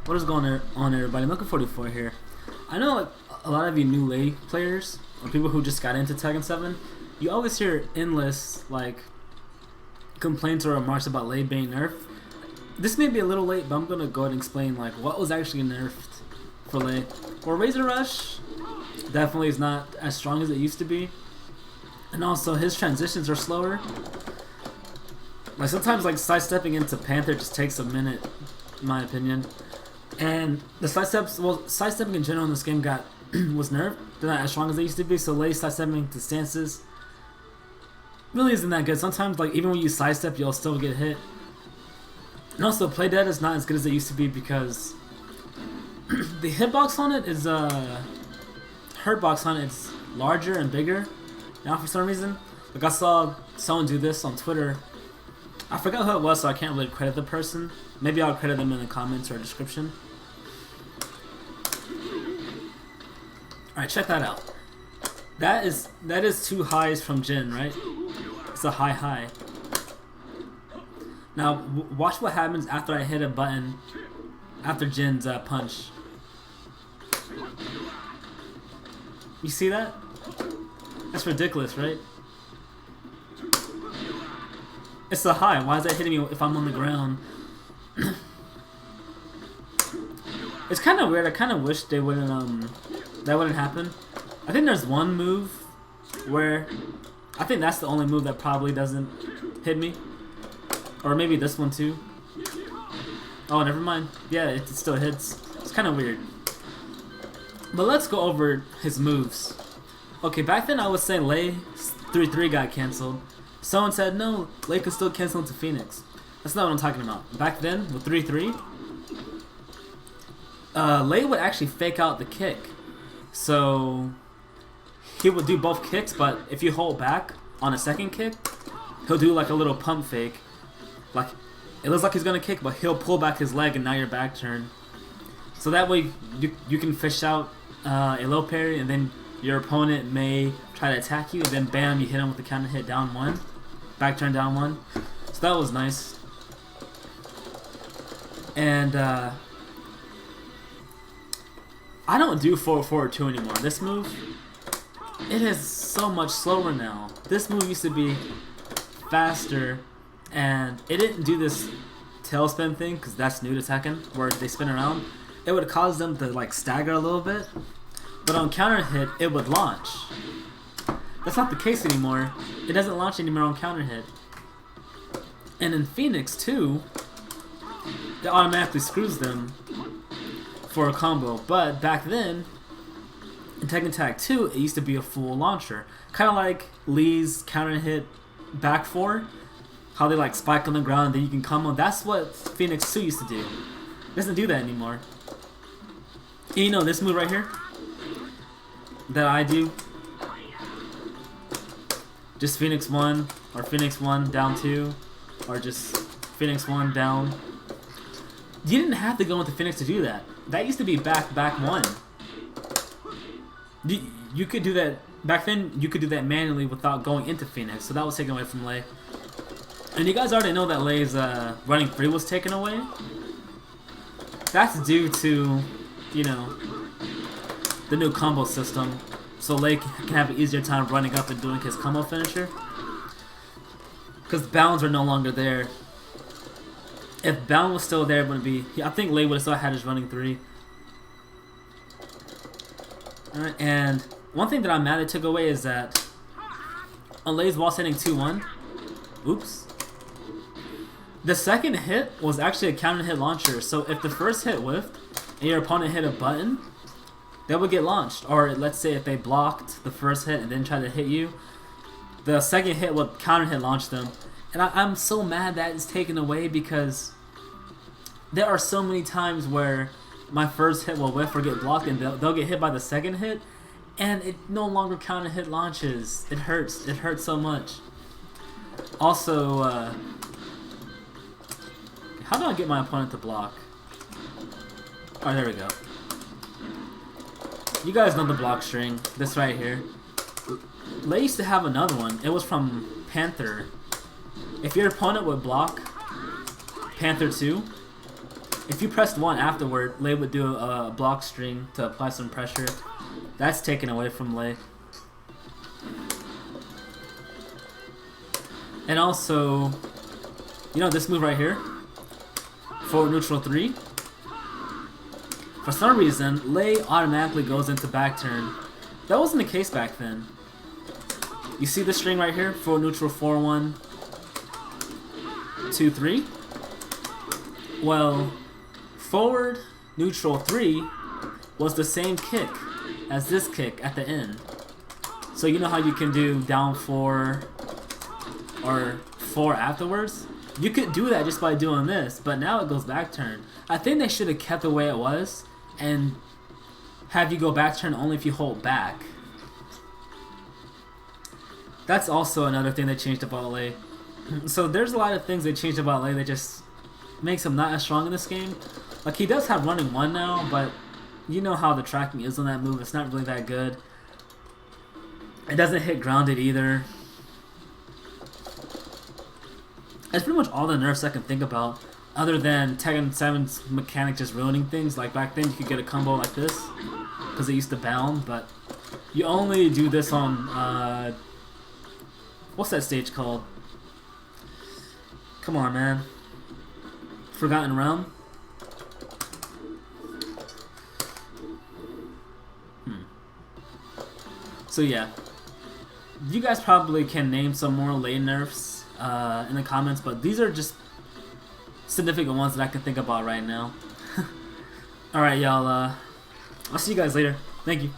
What is going on, everybody? Melku44 here. I know like a lot of you new Lei players or people who just got into Tekken 7. You always hear endless like complaints or remarks about Lei being nerfed. This may be a little late, but I'm gonna go ahead and explain like what was actually nerfed for Lei. Or Razor Rush definitely is not as strong as it used to be, and also his transitions are slower. Like sometimes like sidestepping into Panther just takes a minute, in my opinion. And the sidesteps, well, sidestepping in general in this game was nerfed. They're not as strong as they used to be. So Lei sidestepping to stances really isn't that good. Sometimes like even when you sidestep, you'll still get hit. And also play dead is not as good as it used to be because the hitbox on it is hurtbox on it is larger and bigger. Now for some reason, like I saw someone do this on Twitter. I forgot who it was, so I can't really credit the person. Maybe I'll credit them in the comments or description. Alright, check that out. That is 2 highs from Jin, right? It's a high. Now, watch what happens after I hit a button after Jin's punch. You see that? That's ridiculous, right? It's a high. Why is that hitting me if I'm on the ground? It's kind of weird. I kind of wish they wouldn't that wouldn't happen. I think there's one move where I think that's the only move that probably doesn't hit me, or maybe this one too. Oh, never mind. Yeah, it still hits. It's kind of weird. But let's go over his moves. Okay, back then I was saying Lei 3-3 got canceled. Someone said, no, Lei could still cancel into Phoenix. That's not what I'm talking about. Back then, with 3-3, Lei would actually fake out the kick. So, he would do both kicks, but if you hold back on a second kick, he'll do like a little pump fake. Like, it looks like he's going to kick, but he'll pull back his leg and now you're back turn. So that way, you can fish out a low parry, and then your opponent may try to attack you, and then bam, you hit him with the counter hit down 1. Back turn down 1. So that was nice. And I don't do forward 2 anymore. This move, it is so much slower now. This move used to be faster, and it didn't do this tail spin thing because that's new to Tekken, where they spin around. It would cause them to like stagger a little bit, but on counter hit it would launch. That's not the case anymore. It doesn't launch anymore on counter hit. And in Phoenix too, it automatically screws them for a combo. But back then, in Tekken Tag 2, it used to be a full launcher. Kind of like Lee's counter hit back 4. How they like spike on the ground and then you can combo. That's what Phoenix 2 used to do. It doesn't do that anymore. And you know this move right here that I do? Just Phoenix 1, or Phoenix 1 down 2, or just Phoenix 1 down. You didn't have to go into Phoenix to do that. That used to be back 1. You could do that back then. You could do that manually without going into Phoenix, so that was taken away from Lei. And you guys already know that Lei's running free was taken away. That's due to, you know, the new combo system. So Lei can have an easier time running up and doing his combo finisher. Because bounds are no longer there. If bound was still there, it wouldn't be. I think Lei would have still had his running 3. Alright, and one thing that I'm mad they took away is that on Lei's wall setting 2-1, oops, the second hit was actually a counter hit launcher. So if the first hit whiffed and your opponent hit a button, they would get launched. Or let's say if they blocked the first hit and then tried to hit you, the second hit would counter hit launch them. And I'm so mad that it's taken away because there are so many times where my first hit will whiff or get blocked and they'll get hit by the second hit and it no longer counter hit launches. It hurts. It hurts so much. Also, how do I get my opponent to block? Alright, there we go. You guys know the block string. This right here. Lei used to have another one. It was from Panther. If your opponent would block Panther 2, if you pressed 1 afterward, Lei would do a block string to apply some pressure. That's taken away from Lei. And also, you know this move right here? Forward neutral 3. For some reason, Lei automatically goes into back turn. That wasn't the case back then. You see the string right here? Forward neutral 4, 1, 2, 3. Well, forward neutral 3 was the same kick as this kick at the end. So you know how you can do down 4 or 4 afterwards? You could do that just by doing this, but now it goes back turn. I think they should have kept the way it was and have you go back turn only if you hold back. That's also another thing they changed about Lei. So there's a lot of things they changed about Lei that just makes him not as strong in this game. Like, he does have running 1 now, but you know how the tracking is on that move. It's not really that good. It doesn't hit grounded either. That's pretty much all the nerfs I can think about, other than Tekken 7's mechanic just ruining things. Like back then you could get a combo like this, because it used to bound, but you only do this on, what's that stage called? Come on, man. Forgotten Realm? So yeah. You guys probably can name some more Lei nerfs in the comments, but these are just significant ones that I can think about right now. Alright, y'all. I'll see you guys later. Thank you.